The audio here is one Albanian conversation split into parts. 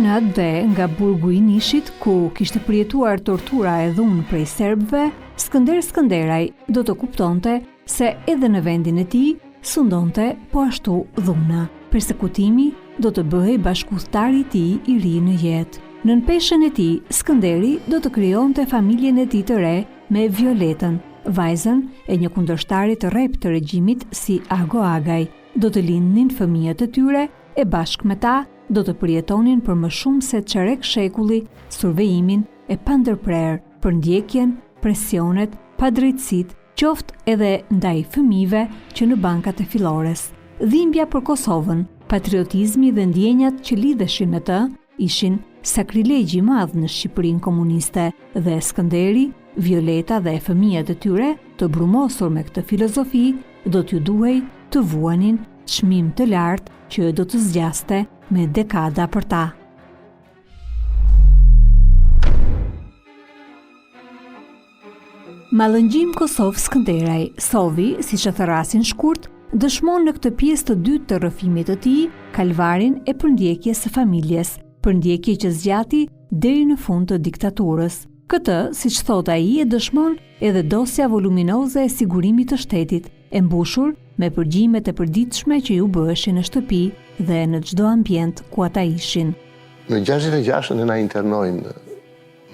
në atë dhe nga burgu i Nishit, ku kishte përjetuar tortura e dhunë prej serbëve, Skënder Skënderaj do të kuptonte se edhe në vendin e tij sundonte po ashtu dhuna. Persekutimi do të bëhej bashkëudhëtari i tij i ri në jetë. Nën peshën e tij, Skënderi do të krijonte familjen e tij të re me Violetën, vajzën e një kundërshtarit të rrep të regjimit si Ago Agaj. Do të lindnin fëmijët e tyre e bashkë me ta do të përjetonin për më shumë se çerek shekulli survejimin e pandërprer për ndjekjen, presionet, padrejtësitë, qoftë edhe ndaj fëmijëve që në bankat e fillores. Dhimbja për Kosovën, patriotizmi dhe ndjenjat që lidheshin me të ishin sakrilegj i madh në Shqipërinë komuniste dhe Skënderi, Violeta dhe fëmijët e tyre, të brumosur me këtë filozofi, do t'ju duhej të vuanin çmim të lartë që do të zgjaste me dekada për ta. Mallëngjim Kosovë Skënderaj, Sovi, siç e thërrasin shkurt, dëshmon në këtë pjesë të dytë të rrëfimit të tij kalvarin e përndjekjes së familjes, përndjekje që zgjati deri në fund të diktaturës. Këtë, siç thot ai, e dëshmon edhe dosja voluminoze e sigurimit të shtetit, e mbushur me përgjimet e përditshme që ju bëheshin në shtëpi dhe në çdo ambient ku ata ishin. Në 66 ne na internojnë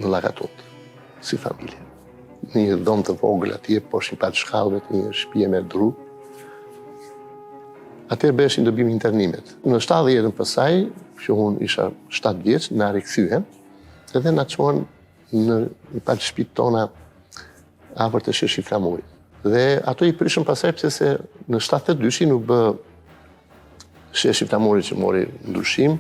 në Llakatut, si familje. Në një dom të vogël atje, poshtë një pat shkallëve të një shtëpie me dru. Atëherë beshin dobim internimet. Në 70-ën pasaj, që unë isha 7 vjeç, na rikthyem, edhe na çuan në një pat shtëpitë tona afër të sheshi Flamurit. Dhe ato i prishën pasaj pse se në 72 u bë sheshi Flamurit që mori ndryshim,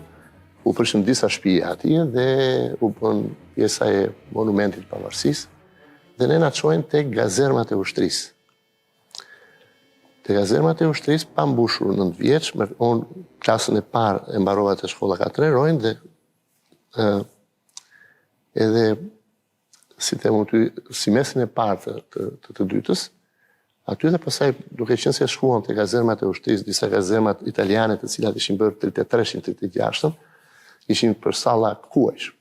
u prishën disa shtëpi atje dhe u bën pjesa e monumentit pavarësisë. Dhe ne na çojnë tek gazermat e ushtrisë. Te gazermat e ushtrisë pa mbushur 9 vjeç, unë klasën e parë e mbarova te shkolla Katrerojnë dhe edhe si mesin e parë të dytës, aty dhe pasaj duke qenë se shkuan te gazermat e ushtrisë, disa gazermat italiane të cilat ishin bërë 33-36, ishin për salla kuajsh.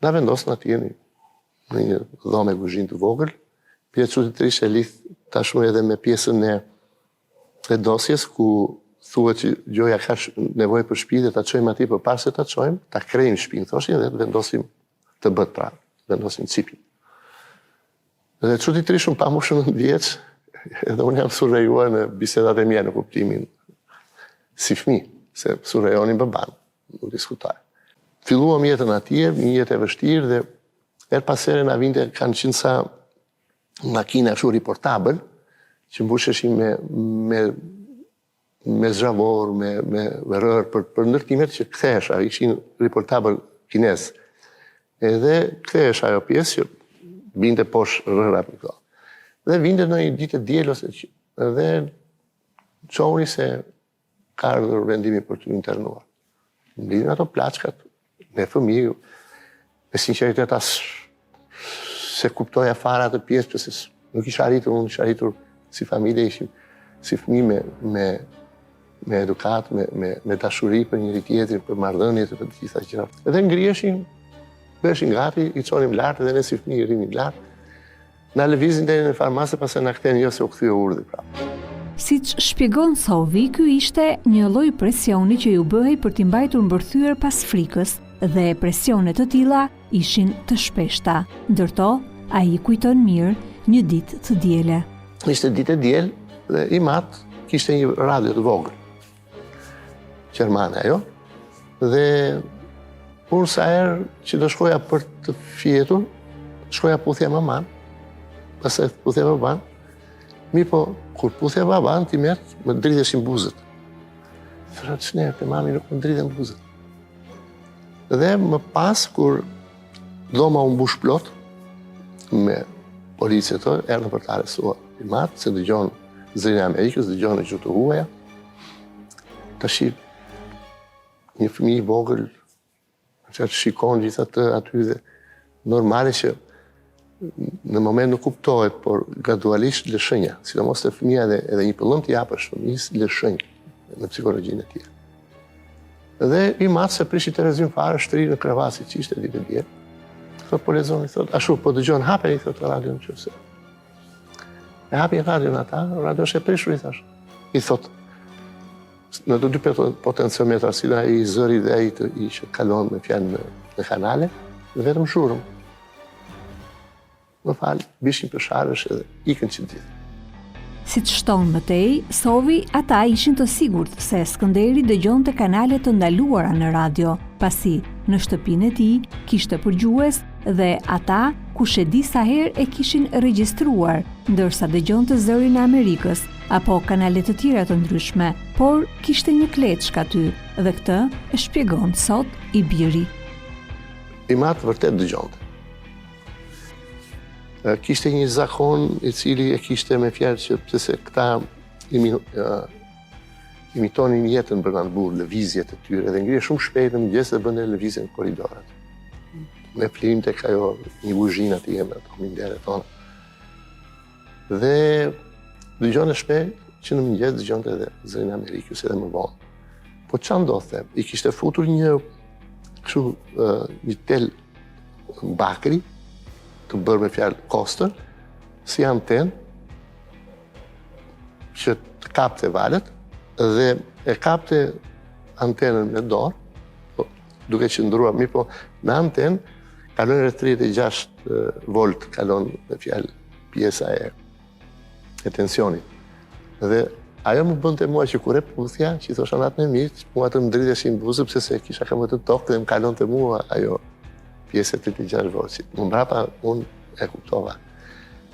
Na vendosën atje në një dhomë kuzhinë të vogël, pjesë çuditërisht e lidh tashmë edhe me pjesën e dosjes ku thuhet që Gjoja ka nevojë për shtëpi dhe ta çojmë atje përpara se ta çojmë, ta krejmë shtëpinë thoshin dhe vendosim të bëhet pra, vendosim cipin. Dhe çuditërisht pa më shumë 9 vjeç, edhe unë jam surrejuar në bisedat e mia në kuptimin si fëmijë, se surrejonin baban, nuk diskutoj. Filluam jetën atje, një jetë e vështirë dhe her pas here na vinte kanë qenë sa makina kështu riportabël që mbusheshin me zhavor, me rër për ndërtimet që kthehesha, ishin riportabël kinez. Edhe kthehesha ajo pjesë që binte poshtë rëra për këto. Dhe vinte në një ditë diel ose dhe çohuni se ka ardhur vendimi për të internuar. Mbidhin ato plaçkat me fëmijë, me sinqeritet as se kuptoja fare atë pjesë, pëse nuk isha arritur, unë isha arritur si familje, ishim si fëmijë me edukat, me dashuri për njëri tjetrin, për marrëdhëniet, për të gjitha gjërat. Edhe ngriheshin, bëheshin gati, i çonim lart dhe ne si fëmijë rinim lart. Na lëvizin deri në farmase, pastaj na kthehen jo se u kthye urdhri prapë. Siç shpjegon Sovi, ky ishte një lloj presioni që ju bëhej për t'i mbajtur mbërthyer pas frikës, dhe presionet të tilla ishin të shpeshta. Ndërto, ai kujton mirë një ditë të diele. Ishte ditë e diel dhe i mat kishte një radio të vogël. Gjermane ajo. Dhe unë sa herë që do shkoja për të fjetur, shkoja puthja maman, pastaj puthja baban. Po, kur puthja baban, ti më dridheshin buzët. Thëra ç'ne, te mami nuk më dridhen buzët. Dhe më pas, kur dhoma u mbush plot, me policët të, erdhën për të arrestuar i matë, se dëgjon zërin e Amerikës, dëgjon e gjuhë të huaja. Tashi, një fëmijë i vogël, që shikon gjithë atë aty dhe normale që në moment nuk kuptohet, por gradualisht lëshënja, sidomos të fëmija edhe një pëllëm të japësh fëmijës lëshënjë në psikologjinë e tij. Dhe i matë se prishi televizion fare, shtri në krevasi që ishte ditë dje. Thot, po lezoni, thot, ashu, po dëgjon, hapeni, thot, radion që se. E hapi radion ata, radio është e prishur, i thash. I thot, në të dy potenciometra, si da i zëri dhe i që kalon me fjanë në kanale, vetëm shurëm. Më falë, bishin për sharësh edhe ikën që ditë. Si të shtonë mëtej, sovi ata ishin të sigurt se Skënderi dëgjonte kanale të ndaluara në radio, pasi në shtëpinë e tij kishte përgjues dhe ata kush e di sa herë e kishin regjistruar, ndërsa dëgjonte zërin e Amerikës apo kanale të tjera të ndryshme, por kishte një kleçk aty dhe këtë e shpjegon sot i biri. I matë vërtet dëgjonte. Kishte një zakon i cili e kishte me fjalë që pëse këta imitonin jetën brenda burë, lëvizjet e tyre, dhe ngrihe shumë shpejt në mëngjes dhe bënde lëvizje në koridorat. Me flim të kajo një buzhinat i jeme, ato mindere tonë. Dhe dëgjonte shpejt që në mëngjes dëgjonte edhe zërin Amerikës edhe më vonë. Po që ndodhte? I kishte futur një tel bakri, të bërë me fjalë kostër, si anten, që të kapte valet, dhe e kapte antenën me dorë, duke qëndruar mirë, po në anten, kalon e 36 volt, kalon me fjalë pjesa e tensionit. Dhe ajo më bënte mua që kur e puthja, që i thosha natë me mirë, mua të më driteshin buzë, pëse se kisha kam të tokë dhe më kalon të mua ajo pjesë e 36 voltësit. Më mbrapa unë e kuptova.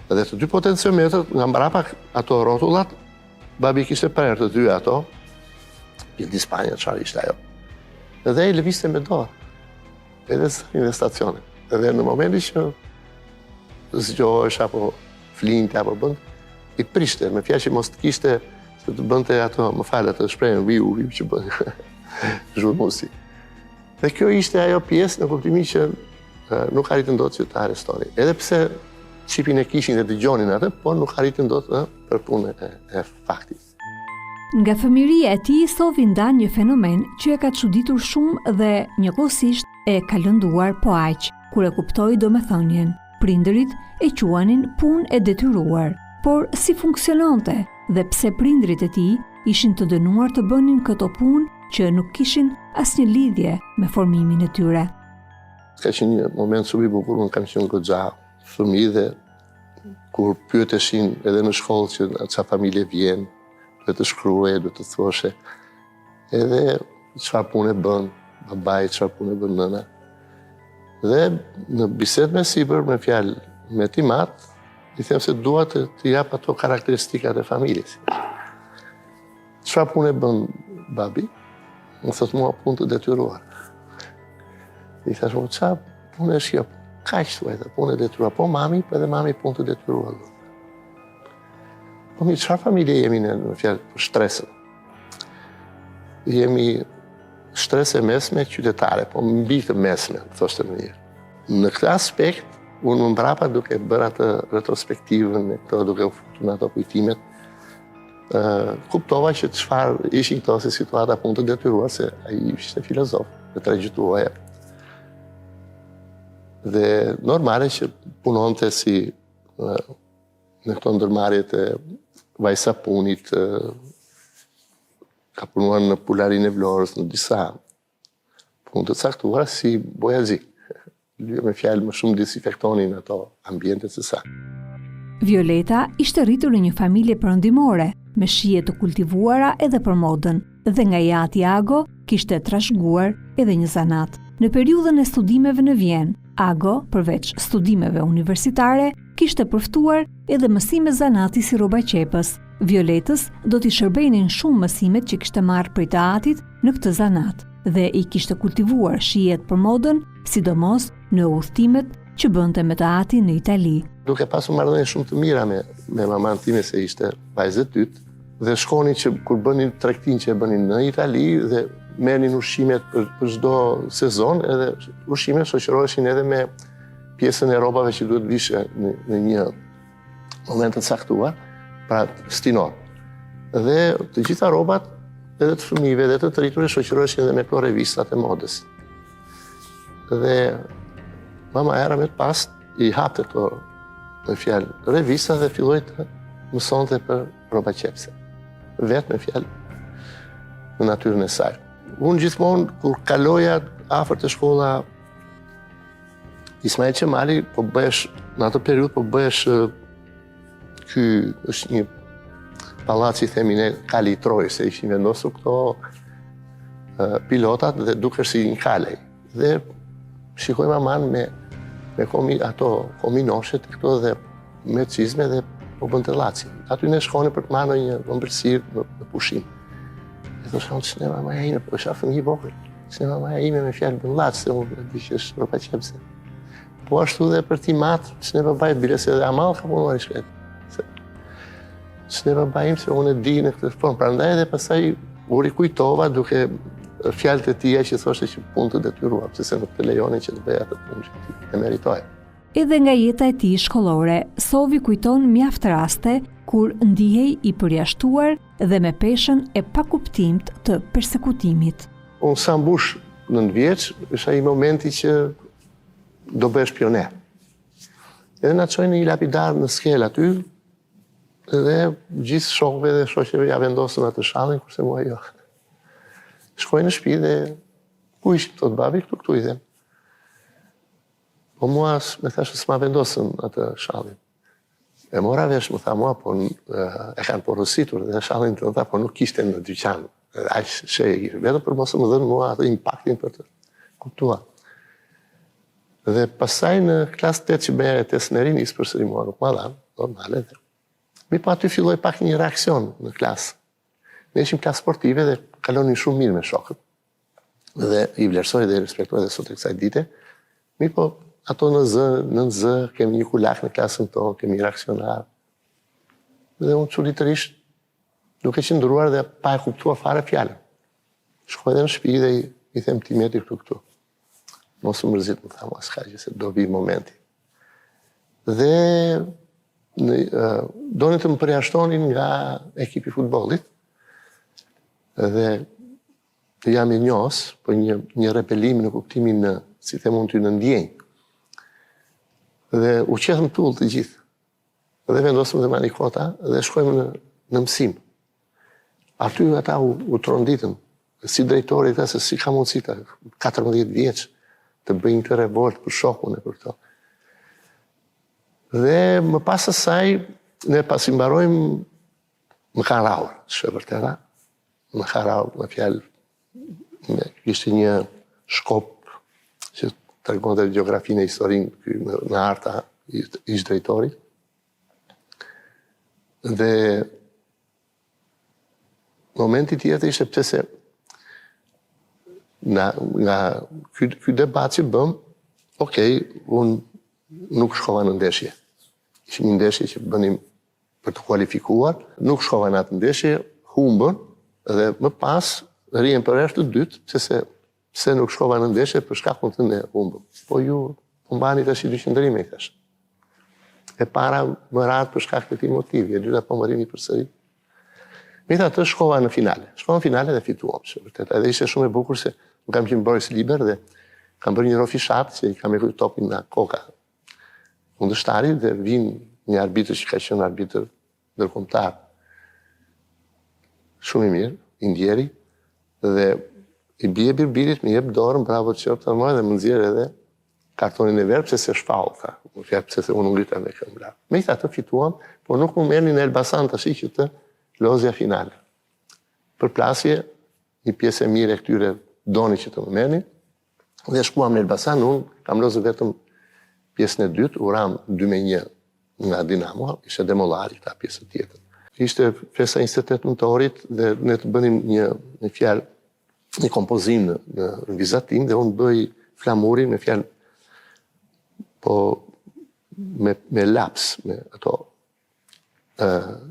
Dhe të dy potenciometrët, nga mbrapa ato rotullat, babi kishte prerë të dy ato, pjellë Spanja, çfarë ishte ajo. Dhe i lëviste me dorë, edhe zërin dhe stacionet. Dhe në momenti që zgjohesh apo flinte apo bënd, i prishte, me fjalë që mos të kishte, se të bënte ato, më falë, të shprejnë viu që bënë, zhurmusi. Dhe kjo ishte ajo pjesë në kuptimin që nuk arritën dot që të arrestoni. Edhe pse çipin e kishin dhe dëgjonin atë, por nuk arritën dot për punën e faktit. Nga fëmiria e tij Sovi ndan një fenomen që e ka çuditur shumë dhe njëkohësisht e ka lënduar po aq, kur e kuptoi domethënien. Prindërit e quanin punë e detyruar, por si funksiononte dhe pse prindrit e tij ishin të dënuar të bënin këto punë që nuk kishin asnjë lidhje me formimin e tyre. Ka qenë një moment shumë i bukur, unë kam qenë goxha fëmijë dhe kur pyeteshin edhe në shkollë që çfarë familje vjen, duhet të shkruaje, duhet të thoshe, edhe çfarë punë bën babai, çfarë punë bën nëna. Dhe në bisedë me sipër, me fjalë me timat, i them se dua të jap ato karakteristikat e familjes. Çfarë punë bën babi? Më thot mua punë të detyruar. I thash, mo, qa punë është kjo? Kaq thuaj, punë e detyruar. Po mami, po edhe mami punë të detyruar. Po mi, çfarë familje jemi në fjalë për shtresën? Jemi shtrese mesme qytetare, po mbi të mesme, thoshte në njërë. Në këtë aspekt, unë më mbrapa duke bërë atë retrospektivën, duke u futur në ato kujtimet, kuptova që çfarë ishin këto si situata punë të detyruar, se ai ishte filozof, dhe trajtuoja. Dhe normale që punonte si në këto ndërmarrjet e vajsapunit, ka punuar në Pularinë e Vlorës, në disa punë të caktuara si bojazi. Me fjalë më shumë disinfektonin ato ambientet se sa. Violeta ishte rritur në një familje perëndimore, me shije të kultivuara edhe për modën, dhe nga jati Ago kishte trashëguar edhe një zanat. Në periudhën e studimeve në Vjenë, Ago, përveç studimeve universitare, kishte përftuar edhe mësime zanati si rroba qepës. Violetës do t'i shërbenin shumë mësimet që kishte marrë prej të atit në këtë zanat, dhe i kishte kultivuar shijet për modën, sidomos në udhëtimet që bënte me të ati në Itali. Duke pasur marrëdhënie shumë të mira me maman time, se ishte vajzë e dytë, dhe shkonin që kur bënin tregtin që e bënin në Itali dhe merrnin ushqimet për çdo sezon, edhe ushqimet shoqëroheshin edhe me pjesën e rrobave që duhet vishe në një moment të caktuar, pra stinor. Dhe të gjitha rrobat edhe të fëmijëve dhe të rritur shoqëroheshin edhe me këto revistat e modës. Dhe mama era me të pas i hapte këto me fjalë revista dhe filloi të mësonte për rroba qepse. Vetë me fjalë në natyrën e saj. Unë gjithmonë, kur kaloja afër të shkolla Ismail Qemali, po bëhesh, në atë periudhë, po bëhesh, ky është një pallac i themi ne Kali i Trojës, se ishin vendosur këto pilotat dhe dukesh si një kalej. Dhe shikoj maman me ato kominoshet këto dhe me cizme dhe po bënte llaci. Aty ne shkone për të marrë një ëmbëlsirë në pushim. E thosha, ç'ne mamaja ime, po isha fëmijë i vogël. Ç'ne mamaja ime me fjalë bën llac, se unë di që është rroba qepse. Po ashtu dhe për ti matë, ç'ne babait bile se edhe Amal ka punuar i shkret. Ç'ne baba im se unë e di në këtë formë. Prandaj edhe pastaj u rikujtova duke fjalët e tija që thoshte që punë të detyruar, sepse nuk të lejonin që të bëja atë punë që ti e meritoje. Edhe nga jeta e tij shkollore, Sovi kujton mjaft raste kur ndihej i përjashtuar dhe me peshën e pakuptimt të përsekutimit. Unë sa mbush 9 vjeç, është ai momenti që do bëhesh pioner. Edhe na çojnë një lapidar në skel aty, dhe gjithë shokëve dhe shoqeve ja vendosën atë shallin, kurse mua jo. Shkoj në shtëpi dhe ku ishim thot babi, këtu i them. Po mua me thashë s'ma vendosën atë shallin. E mora vesh, më tha mua, po e kanë porositur dhe shallin të tha, po nuk kishte në dyqan. Aq shej e kishte, vetëm për mos më dhënë mua atë impaktin për të kuptuar. Dhe pasaj në klasë 8 që bëja e test në rinis përsëri mua nuk ma dhanë, normale dhe. Mi pa aty filloj pak një reakcion në klasë. Ne ishim klasë sportive dhe kalonin shumë mirë me shokët. Dhe i vlerësoj dhe i respektoj dhe sot e kësaj dite. Mi po ato në zë, kemi një kulak në klasën tonë, kemi reakcionar. Dhe unë çuditërisht duke qëndruar dhe pa e kuptuar fare fjalën. Shkoj dhe në shtëpi dhe i them ti meti këtu. Mos u mërzit, më tha, mos ka gjë se do vi momenti. Dhe donin të më përjashtonin nga ekipi futbollit. Dhe jam i njohës, po një repelim në kuptimin në, si them unë ty, në ndjenjë. Dhe u qethëm tull të gjithë. Dhe vendosëm dhe manikota dhe shkojmë në mësim. Aty ata u tronditën. Si drejtori ta se si ka mundësi ta 14 vjeç të bëjnë këtë revolt për shokun e për këto. Dhe më pas asaj, ne pas i mbarojmë më ka raur, shëvërtera. Më ka raur, në fjalë, ishte një shkop që tregonte gjeografinë e historinë në arta ish drejtori. Dhe momenti tjetër ishte pse se nga ky debat që bëm, okej, unë nuk shkova në ndeshje. Ishte një ndeshje që bënim për të kualifikuar, nuk shkova në atë ndeshje, humbën, dhe më pas rrihen për herë të dytë, pse nuk shkova në ndeshje për shkakun të ne humbëm. Po ju mbani tash i dyqëndrime, i thash. E para më radh për shkak të këtij motivi, e dyta po më rini përsëri. Me tha të shkova në finale. Shkova në finale dhe fituam, vërtet. Edhe ishte shumë e bukur se më kam qenë Boris Liber dhe kam bërë një rofishat që i kam e topin nga koka kundërshtari dhe vinë një arbitër që ka qenë arbitër ndërkombëtar shumë i mirë, indjeri, dhe i bie birbirit, më jep dorën, bravo qoftë të mëj, dhe më nxjerr edhe kartonin e verë, pse se shfall, tha. Më fjalë pse se unë ngrita me këmbë bravo. Me i tha të fituam, por nuk më merrni në Elbasan tash që të lozja finale. Për plasje, një pjesë e mirë e këtyre doni që të më merrni, dhe shkuam në Elbasan, unë kam lozë vetëm pjesën e dytë, u ram 2-1 nga Dinamo, ishte Demollari ta pjesë tjetër. Ishte festa 28 nëntorit dhe ne të bënim një fjalë, një kompozim në vizatim dhe unë bëj flamurin me fjalë, po me laps, me ato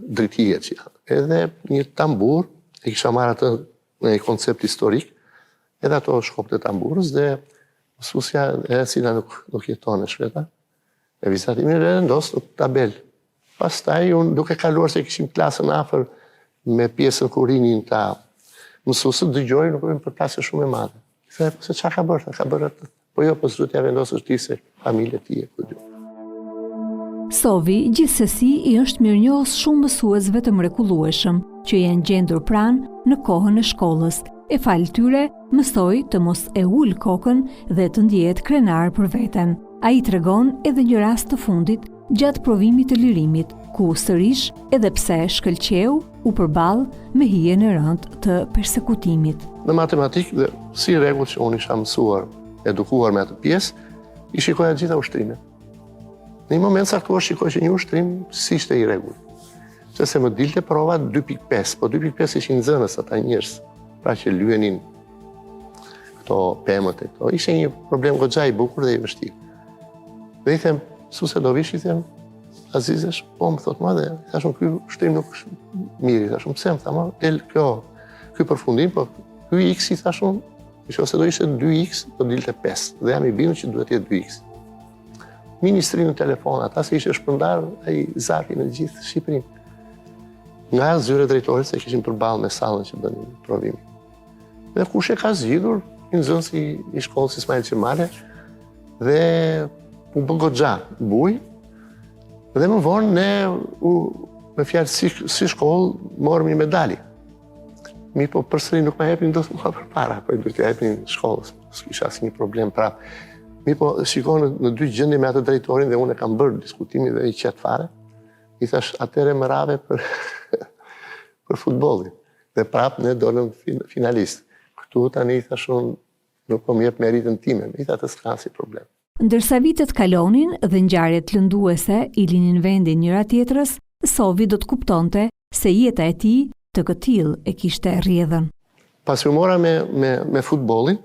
dritije që janë. Edhe një tambur, e kisha marrë atë në një koncept historik, edhe ato shkop të tamburës dhe mësuesja e cila nuk jeton e shkreta, e vizatimin e vendosë në tabel. Pastaj unë duke kaluar se kishim klasën afër me pjesën kur rinin ta mësuesët dëgjojnë nuk për plasje shumë e madhe. Se çfarë ka bërë? Ka bërë atë. Po jo, po s'duhet t'ia vendosësh ti se familja e tij e ku dy. Sovi gjithsesi i është mirënjohës shumë mësuesve të mrekullueshëm që janë gjendur pranë në kohën e shkollës. E fal tyre mësoi të mos e ul kokën dhe të ndihet krenar për veten. Ai tregon edhe një rast të fundit gjatë provimit të lirimit, ku sërish, edhe pse shkëlqeu, u përball me hijen e rëndë të persekutimit. Në matematikë dhe si rregull që unë isha mësuar, edukuar me atë pjesë, i shikoja gjitha ushtrimet. Në një moment saktuar shikoj që një ushtrim si ishte i rregull. Se më dilte prova 2.5, po 2.5 ishin nxënës ata njerëz, pra që lyenin këto pemët e këto. Ishte një problem goxha i bukur dhe i vështirë. Dhe i them, se do vish, i them, Azizesh, po më thot ma dhe, thashëm, ky ushtrim nuk është mirë, thashëm, pse më thama, el ky përfundim, po ky x i thashëm, ose do ishte 2x, do dilte 5, dhe jam i bindur që duhet jetë 2x. Ministri në telefon, ata se ishte shpërndar, ai zati në gjithë Shqipërinë. Nga zyre drejtorit se kishin përballë me sallën që bënin provimin. Dhe kush e ka zgjidhur, një nxënës i shkollës Ismail Qemale, dhe u bë goxha, buj, dhe më vonë ne, me fjalë si shkollë, morëm një medalje. Mi po përsëri nuk ma hepnin do të mua përpara, po do të hepnin shkollës, s'kisha asnjë problem prapë. Mi po shikoj në dy gjendje me atë drejtorin dhe unë e kam bërë diskutimin dhe i qet fare. I thash, atëre më rave për futbollin. Dhe prapë ne dolëm finalist. Këtu tani i thash unë nuk po më jep meritën time, i tha të s'ka si problem. Ndërsa vitet kalonin dhe ngjarjet lënduese i linin vendin njëra tjetrës, Sovi do të kuptonte se jeta e tij të këtill e kishte rrjedhën. Pasi u mora me futbollin,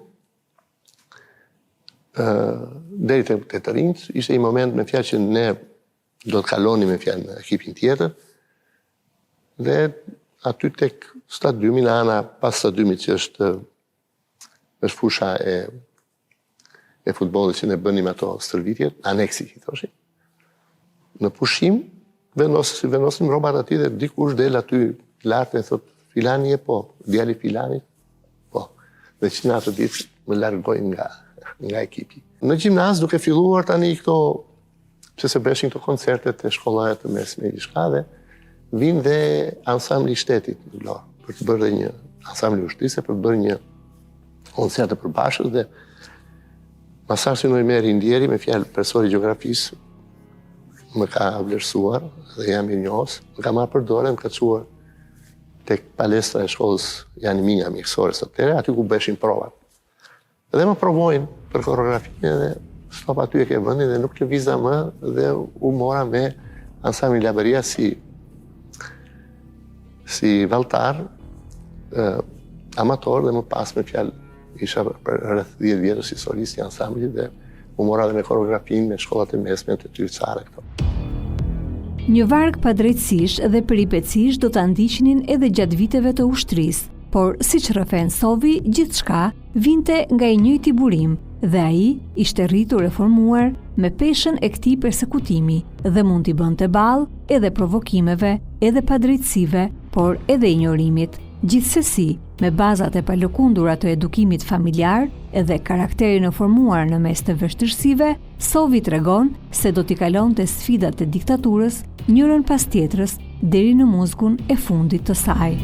deri te të rinjt, ishte një moment me fjalë që ne do të kalonim me fjalë në ekipin tjetër, dhe aty tek stadiumi në ana pas stadiumit që është fusha e futbollit që ne bënim ato stërvitjet, aneksi i thoshin. Në pushim vendosim rrobat aty dhe dikush del aty lart e thot filani e po, djali filani po. Dhe që në atë ditë më largojnë nga ekipi. Në gjimnaz duke filluar tani këto, që se beshin këto koncertet e shkollave të mesme i shka dhe vinë dhe ansambli i shtetit në Vlorë, për të bërë dhe një ansambli ushtrisë, për të bërë një koncert të përbashkët dhe Masar që në i meri ndjeri me fjalë profesori gjeografisë më ka vlerësuar dhe jam i njohës, më ka marrë për dorë, më ka çuar tek palestra e shkollës janë minja mjekësore së atyre, aty ku beshin provat. Dhe më provojnë për koreografinë dhe stop aty e ke vëndin dhe nuk lëviza më dhe u mora me ansambli Laberia si valltar, amator dhe më pas me fjalë isha për rreth 10 vjetësh si solist i ansamblit dhe u mora dhe me koreografinë me shkollat e mesme të Tyrcare këto. Një varg padrejtësish dhe peripecish do ta ndiqnin edhe gjatë viteve të ushtrisë, por siç rrëfen Sovi, gjithçka vinte nga i njëjti burim dhe ai ishte rritur e formuar me peshën e këtij persekutimi dhe mund t'i bënte ballë edhe provokimeve, edhe padrejtësive, por edhe injorimit. Gjithsesi, me bazat e palëkundura të edukimit familjar edhe karakterin e formuar në mes të vështirësive, Sovi tregon se do t'i kalonte sfidat e diktaturës njërën pas tjetrës deri në muzgun e fundit të saj.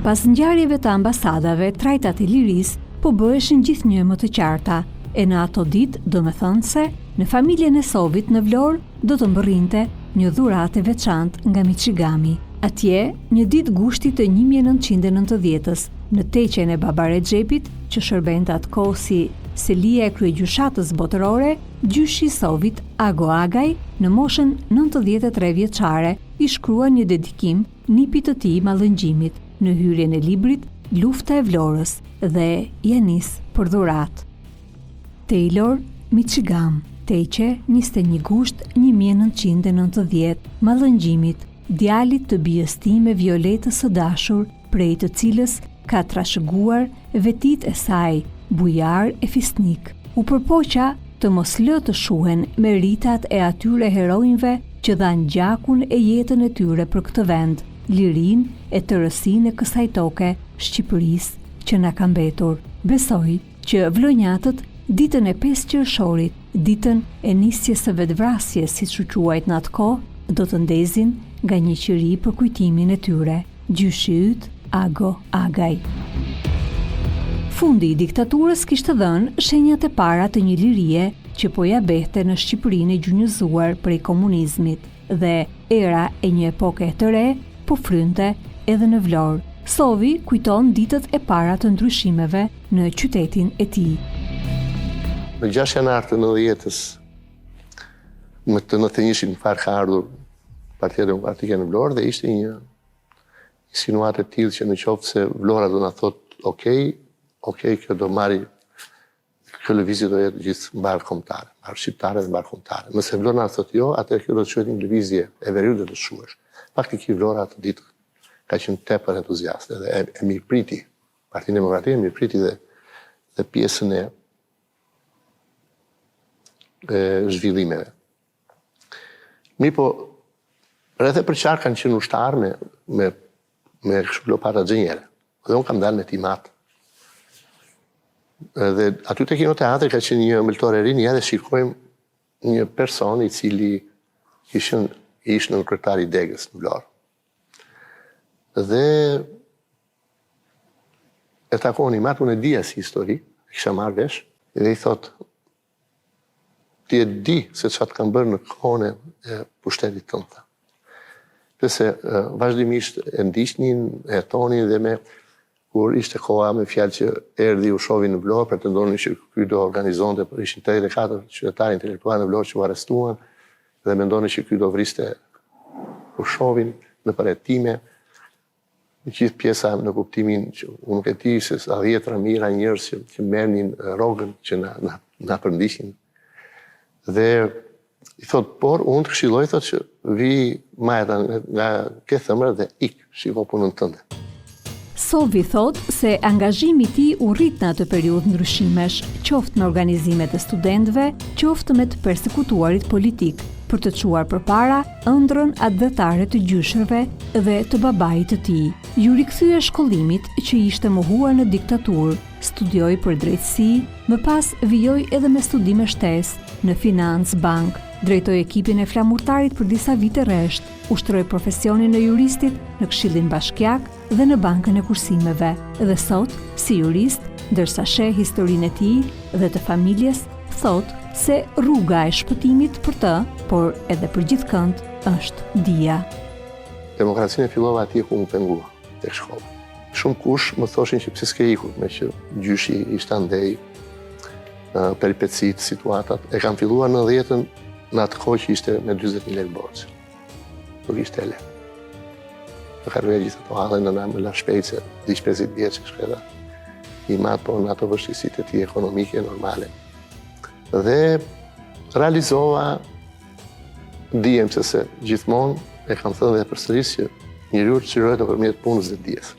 Pas ngjarjeve të ambasadave, trajtat e lirisë po bëheshin gjithnjë më të qarta, e në ato ditë domethënëse në familjen e Sovit në Vlorë do të mbërrinte një dhuratë e veçantë nga Michigami. Atje, një ditë gushti të 1990-s, në teqen e Baba Rexhepit, që shërbente atë kohë si selia e kryegjyshatës botërore, gjyshi i Sovit, Ago Agaj, në moshën 93 vjeçare, i shkrua një dedikim nipit të tij Mallëngjimit, në hyrjen e librit Lufta e Vlorës dhe ja nis për dhuratë. Taylor, Michigam, teqe 21 gusht 1990, Mallëngjimit, djalit të bijës time Violetës së dashur, prej të cilës ka trashëguar vetit e saj, bujar e fisnik. U përpoqa të mos lë të shuhen meritat e atyre heroinjve që dhanë gjakun e jetën e tyre për këtë vend, lirin e tërësinë e kësaj toke Shqipërisë që na ka mbetur. Besoj që vlonjatët ditën e 5 qershorit, ditën e nisjes së vetvrasjes, siç u quajt në atë kohë, do të ndezin nga një qiri për kujtimin e tyre. Gjyshi yt, Ago Agaj. Fundi i diktaturës kishte dhënë shenjat e para të një lirie që po ja behte në Shqipërinë e gjunjëzuar prej komunizmit dhe era e një epoke të re po frynte edhe në Vlorë. Sovi kujton ditët e para të ndryshimeve në qytetin e tij. Në 6 janar të 90-s, më të 91-shin farë ka ardhur Partia Demokratike në Vlorë dhe ishte një insinuat e tillë që në qoftë se Vlora do na thotë okej, kjo do marri, kjo lëvizje do jetë gjithë mbarë kombëtare, mbarë shqiptare dhe mbarë kombëtare. Nëse Vlora na thotë jo, atëherë kjo do të quhet një lëvizje e veriut dhe të shuhesh. Faktikisht Vlora atë ditë ka qenë tepër entuziaste dhe e mirëpriti. Partia Demokratike mirëpriti dhe pjesën e zhvillimeve. Mirë po, rreth e përqarë kanë qenë ushtarë me shkullopata xhenjere. Dhe unë kam dalë me timat. Dhe aty te kinoteatri ka qenë një ëmbëltore e rinj, dhe shikojmë një person i cili ishte në kryetari i degës në Vlorë. Dhe e takoni mat, unë e dija si histori, kisha marrë vesh, dhe i thot, ti e di se çfarë kanë bërë në kohën e pushtetit tënd. Pse vazhdimisht e ndiqnin, e tonin dhe kur ishte koha me fjalë që erdhi u shovi në Vlorë, pretendonin që ky do organizonte, por ishin 34 qytetarë intelektualë në Vlorë që u arrestuan dhe mendonin që ky do vriste u shovin në përjetime. Gjithë pjesa në kuptimin që unë nuk e di se sa 10 mijëra njerëz që merrnin rrogën që na përndiqnin. Dhe i thot, por unë të këshilloj, thot që vi majta nga ke thëmërë dhe shiko punën tënde. Sovi thot se angazhimi i tij u rrit në atë periudhë ndryshimesh, qoftë në organizimet e studentëve, qoftë me të përsekutuarit politik, për të çuar përpara ëndrrën atdhetare të gjyshërve dhe të babait të tij. Ju rikthye shkollimit që ishte mohuar në diktaturë, studioi për drejtësi, më pas vijoi edhe me studime shtesë në financë, bank, drejtoi ekipin e flamurtarit për disa vite rresht, ushtroi profesionin e juristit në Këshillin Bashkiak dhe në Bankën e Kursimeve. Dhe sot, si jurist, ndërsa sheh historinë e tij dhe të familjes, thot se rruga e shpëtimit për të, por edhe për gjithëkënd, është dia. Demokracinë fillova atje ku më pengua, tek shkolla. Shumë kush më thoshin që pse s'ke ikur, me që gjyshi ishte andej, peripetësit, situatat. E kam filluar në 10-ën në atë kohë që ishte me 40.000 lekë borxh. Nuk ishte e lehtë. Në karrierë gjithë ato halle në më la shpejt se di 50 vjeç që shkreta. I mat po në ato vështirësitë e tij ekonomike normale. Dhe realizova, dijem se gjithmonë e kam thënë dhe përsëris që njeriu çlirohet nëpërmjet punës dhe dijes.